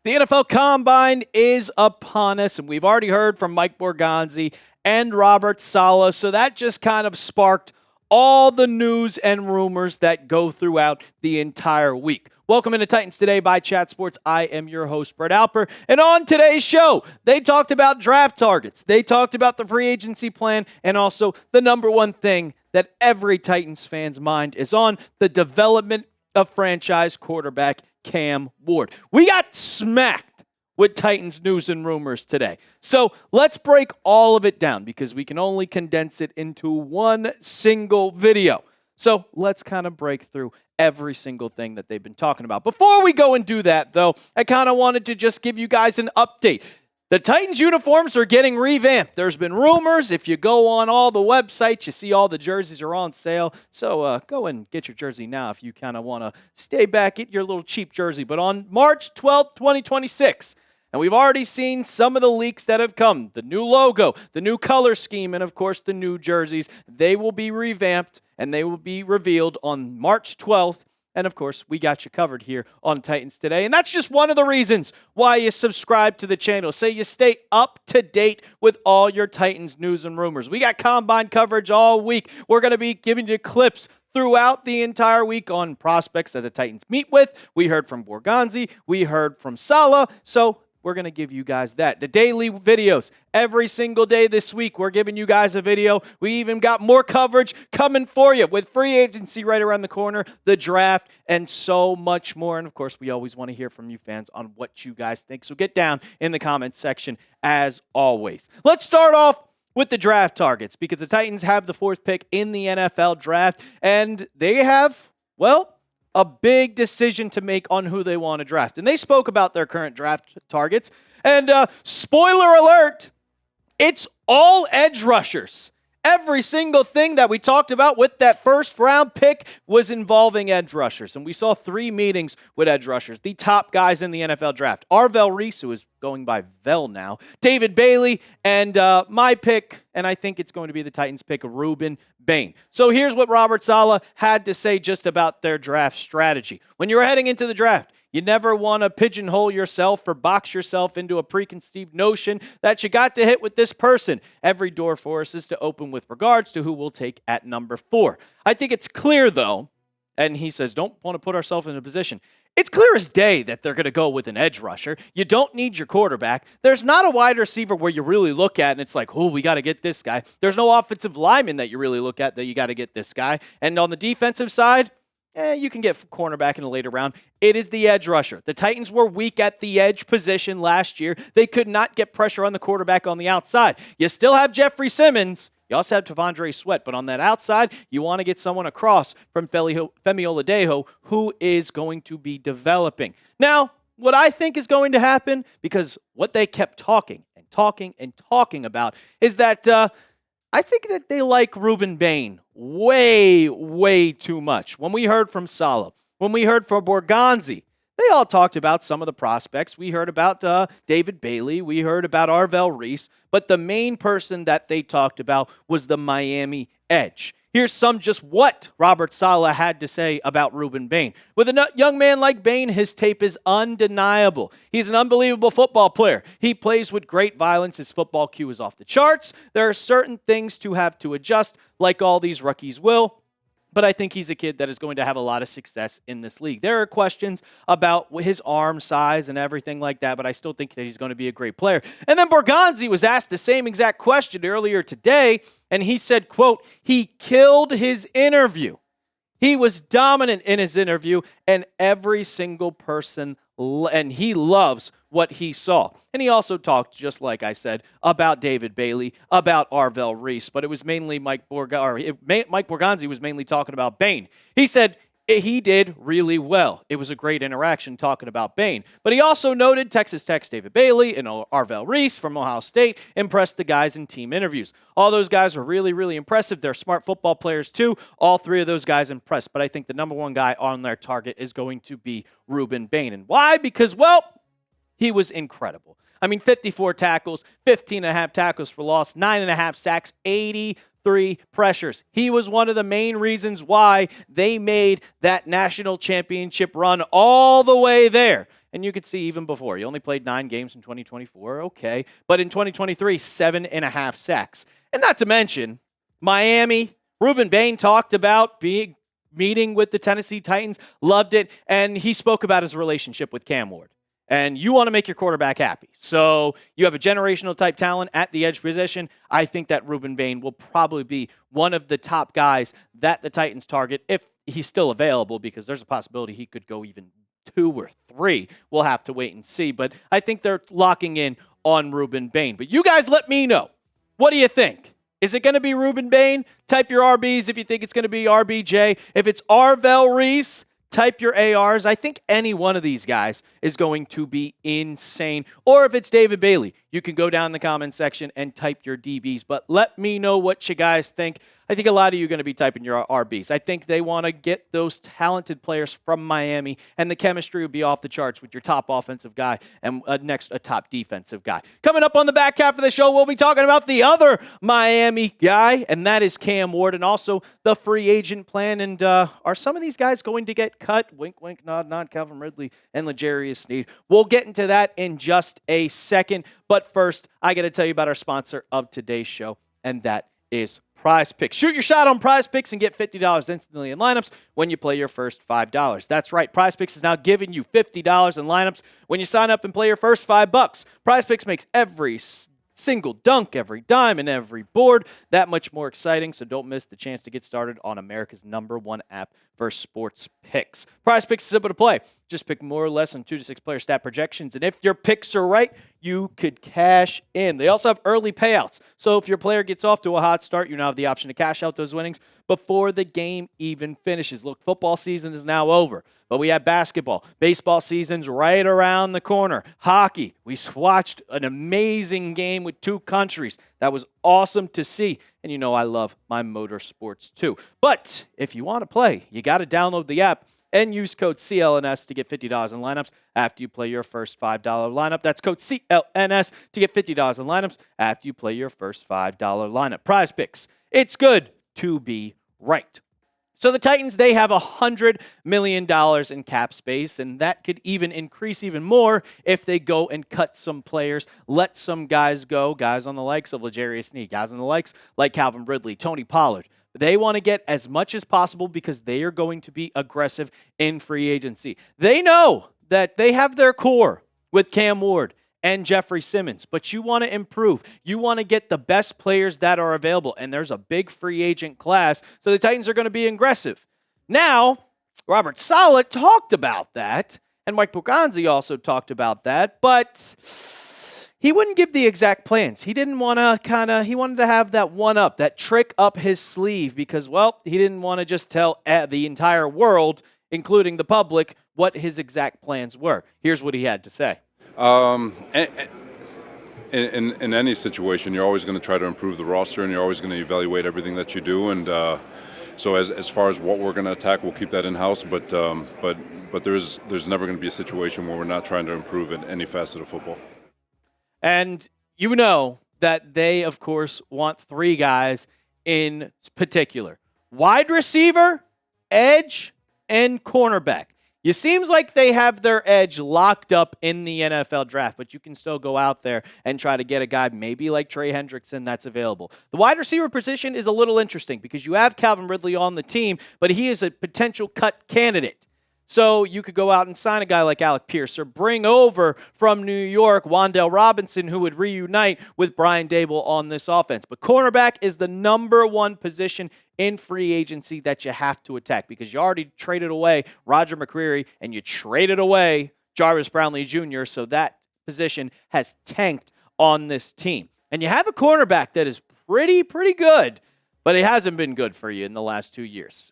The NFL Combine is upon us, and we've already heard from Mike Borgonzi and Robert Saleh, so that just kind of sparked all the news and rumors that go throughout the entire week. Welcome into Titans Today by Chat Sports. I am your host, Brett Alper, and on today's show, they talked about draft targets, they talked about the free agency plan, and also the number one thing that every Titans fan's mind is on, the development of franchise quarterback Cam Ward. We got smacked with Titans news and rumors today. So let's break all of it down because we can only condense it into one single video. So let's kind of break through every single thing that they've been talking about. Before we go and do that, though, I kind of wanted to just give you guys an update. The Titans uniforms are getting revamped. There's been rumors. If you go on all the websites, you see all the jerseys are on sale. So go and get your jersey now if you kind of want to stay back, get your little cheap jersey. But on March 12th, 2026, and we've already seen some of the leaks that have come, the new logo, the new color scheme, and of course the new jerseys, they will be revamped and they will be revealed on March 12th. And, of course, we got you covered here on Titans Today. And that's just one of the reasons why you subscribe to the channel. So you stay up to date with all your Titans news and rumors. We got Combine coverage all week. We're going to be giving you clips throughout the entire week on prospects that the Titans meet with. We heard from Borgonzi. We heard from Saleh. So we're going to give you guys that. The daily videos, every single day this week, we're giving you guys a video. We even got more coverage coming for you with free agency right around the corner, the draft, and so much more. And, of course, we always want to hear from you fans on what you guys think. So get down in the comments section as always. Let's start off with the draft targets because the Titans have the 4th pick in the NFL draft, and they have, well, a big decision to make on who they want to draft. And they spoke about their current draft targets. And spoiler alert, it's all edge rushers. Every single thing that we talked about with that first round pick was involving edge rushers. And we saw 3 meetings with edge rushers, the top guys in the NFL draft. Arvell Reese, who is going by Vel now, David Bailey, and my pick, and I think it's going to be the Titans pick, Rueben Bain. So here's what Robert Saleh had to say just about their draft strategy. When you're heading into the draft, you never want to pigeonhole yourself or box yourself into a preconceived notion that you got to hit with this person. Every door for us is to open with regards to who we'll take at number 4. I think it's clear, though, and he says, don't want to put ourselves in a position. It's clear as day that they're going to go with an edge rusher. You don't need your quarterback. There's not a wide receiver where you really look at and it's like, oh, we got to get this guy. There's no offensive lineman that you really look at that you got to get this guy. And on the defensive side, you can get cornerback in a later round. It is the edge rusher. The Titans were weak at the edge position last year. They could not get pressure on the quarterback on the outside. You still have Jeffrey Simmons. You also have T'Vondre Sweat. But on that outside, you want to get someone across from Femi Oladejo, who is going to be developing. Now, what I think is going to happen, because what they kept talking about, is that I think that they like Rueben Bain way too much. When we heard from Saleh, when we heard from Borgonzi, they all talked about some of the prospects. We heard about David Bailey. We heard about Arvell Reese. But the main person that they talked about was the Miami edge. Here's just what Robert Saleh had to say about Rueben Bain. With a young man like Bain, his tape is undeniable. He's an unbelievable football player. He plays with great violence. His football Q is off the charts. There are certain things to have to adjust, like all these rookies will. But I think he's a kid that is going to have a lot of success in this league. There are questions about his arm size and everything like that, but I still think that he's going to be a great player. And then Borgonzi was asked the same exact question earlier today, and he said, quote, he killed his interview. He was dominant in his interview, and every single person, and he loves what he saw. And he also talked, just like I said, about David Bailey, about Arvell Reese, but it was mainly Mike Borgonzi was mainly talking about Bain. He said he did really well. It was a great interaction talking about Bain. But he also noted Texas Tech's David Bailey and Arvell Reese from Ohio State impressed the guys in team interviews. All those guys were really impressive. They're smart football players too. All 3 of those guys impressed. But I think the number 1 guy on their target is going to be Rueben Bain. And why? Because, well, he was incredible. I mean, 54 tackles, 15.5 tackles for loss, 9.5 sacks, 83 pressures. He was one of the main reasons why they made that national championship run all the way there. And you could see even before, he only played 9 games in 2024. Okay. But in 2023, 7.5 sacks. And not to mention, Miami, Rueben Bain talked about meeting with the Tennessee Titans, loved it, and he spoke about his relationship with Cam Ward. And you want to make your quarterback happy. So you have a generational type talent at the edge position. I think that Rueben Bain will probably be one of the top guys that the Titans target if he's still available, because there's a possibility he could go even 2 or 3. We'll have to wait and see. But I think they're locking in on Rueben Bain. But you guys let me know. What do you think? Is it going to be Rueben Bain? Type your RBs if you think it's going to be RBJ. If it's Arvell Reese, type your ARs. I think any one of these guys is going to be insane. Or if it's David Bailey, you can go down in the comment section and type your DBs. But let me know what you guys think. I think a lot of you are going to be typing your RBs. I think they want to get those talented players from Miami, and the chemistry will be off the charts with your top offensive guy and next a top defensive guy. Coming up on the back half of the show, we'll be talking about the other Miami guy, and that is Cam Ward, and also the free agent plan. And are some of these guys going to get cut? Wink, wink, nod, nod. Calvin Ridley and L'Jarius Sneed. We'll get into that in just a second. But first, I got to tell you about our sponsor of today's show, and that is PrizePicks. Shoot your shot on PrizePicks and get $50 instantly in lineups when you play your first $5. That's right. PrizePicks is now giving you $50 in lineups when you sign up and play your first $5. PrizePicks makes every single dunk, every dime, and every board that much more exciting, so don't miss the chance to get started on America's #1 app for sports picks. PrizePicks is simple to play. Just pick more or less on 2 to 6 player stat projections, and if your picks are right, you could cash in. They also have early payouts, so if your player gets off to a hot start, you now have the option to cash out those winnings before the game even finishes. Look, football season is now over, but we have basketball. Baseball season's right around the corner. Hockey, we watched an amazing game with 2 countries. That was awesome to see. And you know I love my motorsports too. But if you want to play, you got to download the app and use code CLNS to get $50 in lineups after you play your first $5 lineup. That's code CLNS to get $50 in lineups after you play your first $5 lineup. PrizePicks, it's good to be right. So the Titans, they have $100 million in cap space, and that could even increase even more if they go and cut some players, let some guys go, guys on the likes of L'Jarius Sneed, guys on the likes like Calvin Ridley, Tony Pollard. They want to get as much as possible because they are going to be aggressive in free agency. They know that they have their core with Cam Ward and Jeffrey Simmons, but you want to improve. You want to get the best players that are available, and there's a big free agent class, so the Titans are going to be aggressive. Now, Robert Saleh talked about that, and Mike Borgonzi also talked about that, but he wouldn't give the exact plans. He didn't want to he wanted to have that one-up, that trick up his sleeve, because, well, he didn't want to just tell the entire world, including the public, what his exact plans were. Here's what he had to say. In any situation, you're always going to try to improve the roster, and you're always going to evaluate everything that you do. And so, as far as what we're going to attack, we'll keep that in house. But there's never going to be a situation where we're not trying to improve in any facet of football. And you know that they, of course, want 3 guys in particular: wide receiver, edge, and cornerback. It seems like they have their edge locked up in the NFL draft, but you can still go out there and try to get a guy maybe like Trey Hendrickson that's available. The wide receiver position is a little interesting because you have Calvin Ridley on the team, but he is a potential cut candidate. So you could go out and sign a guy like Alec Pierce or bring over from New York Wan'Dale Robinson, who would reunite with Brian Dable on this offense. But cornerback is the #1 position in free agency that you have to attack because you already traded away Roger McCreary and you traded away Jarvis Brownlee Jr., so that position has tanked on this team. And you have a cornerback that is pretty good, but it hasn't been good for you in the last 2 years.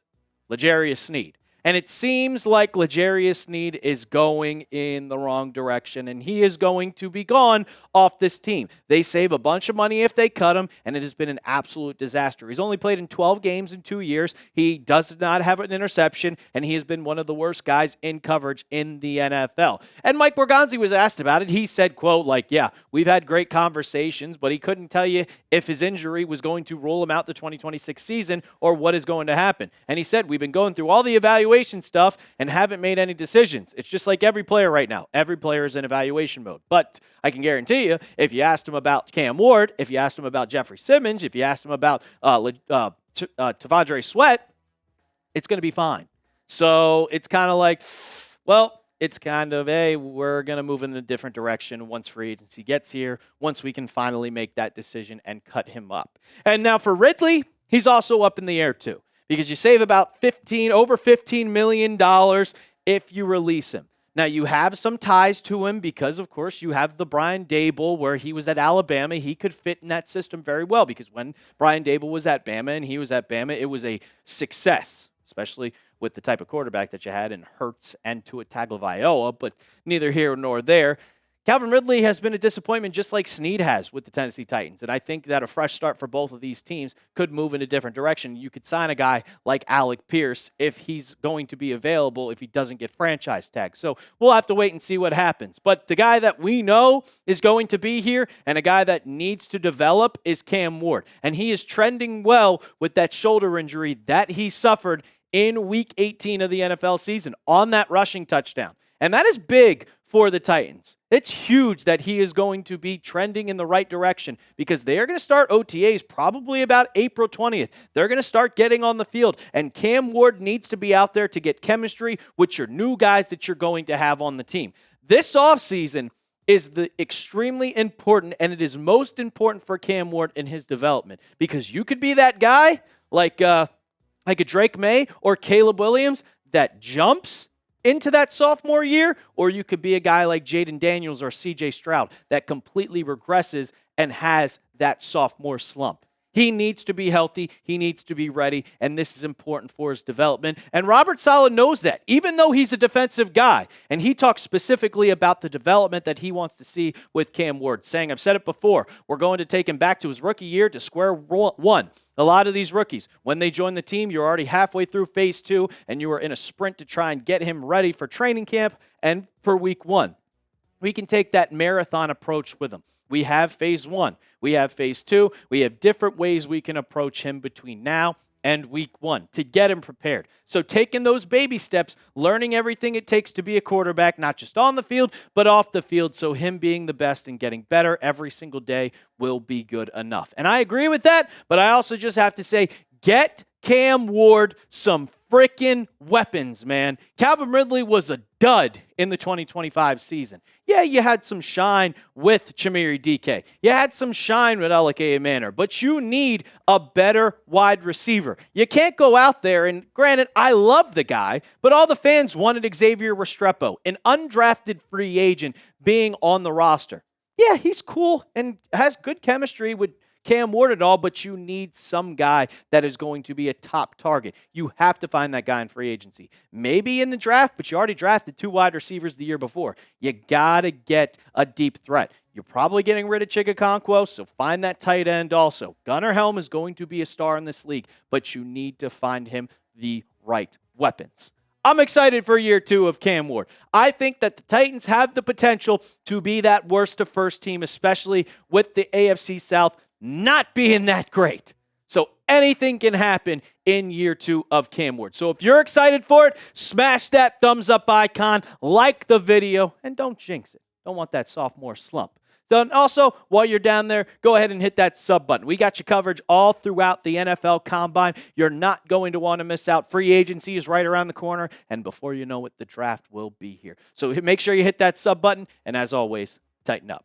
L'Jarius Sneed. And it seems like L'Jarius Sneed is going in the wrong direction, and he is going to be gone off this team. They save a bunch of money if they cut him, and it has been an absolute disaster. He's only played in 12 games in 2 years. He does not have an interception, and he has been one of the worst guys in coverage in the NFL. And Mike Borgonzi was asked about it. He said, quote, yeah, we've had great conversations, but he couldn't tell you if his injury was going to rule him out the 2026 season or what is going to happen. And he said, we've been going through all the evaluations evaluation stuff and haven't made any decisions. It's just like every player right now. Every player is in evaluation mode. But I can guarantee you, if you asked him about Cam Ward, if you asked him about Jeffrey Simmons, if you asked him about T'Vondre Sweat, it's going to be fine. So it's kind of like, well, it's kind of, hey, we're going to move in a different direction once free agency gets here, once we can finally make that decision and cut him up. And now for Ridley, he's also up in the air too, because you save about over $15 million if you release him. Now, you have some ties to him because, of course, you have the Brian Daboll where he was at Alabama. He could fit in that system very well because when Brian Daboll was at Bama and he was at Bama, it was a success, especially with the type of quarterback that you had in Hurts and Tua Tagovailoa, but neither here nor there. Calvin Ridley has been a disappointment just like Snead has with the Tennessee Titans, and I think that a fresh start for both of these teams could move in a different direction. You could sign a guy like Alec Pierce if he's going to be available if he doesn't get franchise tagged. So we'll have to wait and see what happens. But the guy that we know is going to be here and a guy that needs to develop is Cam Ward, and he is trending well with that shoulder injury that he suffered in Week 18 of the NFL season on that rushing touchdown. And that is big for the Titans. It's huge that he is going to be trending in the right direction because they are going to start OTAs probably about April 20th. They're going to start getting on the field, and Cam Ward needs to be out there to get chemistry with your new guys that you're going to have on the team. This offseason is the extremely important, and it is most important for Cam Ward in his development because you could be that guy like a Drake May or Caleb Williams that jumps into that sophomore year, or you could be a guy like Jaden Daniels or CJ Stroud that completely regresses and has that sophomore slump. He needs to be healthy. He needs to be ready, and this is important for his development. And Robert Saleh knows that, even though he's a defensive guy. And he talks specifically about the development that he wants to see with Cam Ward, saying, I've said it before, we're going to take him back to his rookie year to square one. A lot of these rookies, when they join the team, you're already halfway through phase 2, and you are in a sprint to try and get him ready for training camp and for week 1. We can take that marathon approach with him. We have phase 1. We have phase 2. We have different ways we can approach him between now and week 1 to get him prepared. So taking those baby steps, learning everything it takes to be a quarterback, not just on the field, but off the field, so him being the best and getting better every single day will be good enough. And I agree with that, but I also just have to say, get Cam Ward some freaking weapons, man. Calvin Ridley was a dud in the 2025 season. Yeah, you had some shine with Chimere DK. You had some shine with Alec Manor, but you need a better wide receiver. You can't go out there, and granted, I love the guy, but all the fans wanted Xavier Restrepo, an undrafted free agent, being on the roster. Yeah, he's cool and has good chemistry with Cam Ward at all, but you need some guy that is going to be a top target. You have to find that guy in free agency. Maybe in the draft, but you already drafted 2 wide receivers the year before. You got to get a deep threat. You're probably getting rid of Chigakonkwo, so find that tight end also. Gunnar Helm is going to be a star in this league, but you need to find him the right weapons. I'm excited for year 2 of Cam Ward. I think that the Titans have the potential to be that worst of first team, especially with the AFC South not being that great. So anything can happen in year 2 of Cam Ward. So if you're excited for it, smash that thumbs up icon, like the video, and don't jinx it. Don't want that sophomore slump. Then also, while you're down there, go ahead and hit that sub button. We got you coverage all throughout the NFL Combine. You're not going to want to miss out. Free agency is right around the corner, and before you know it, the draft will be here. So make sure you hit that sub button, and as always, tighten up.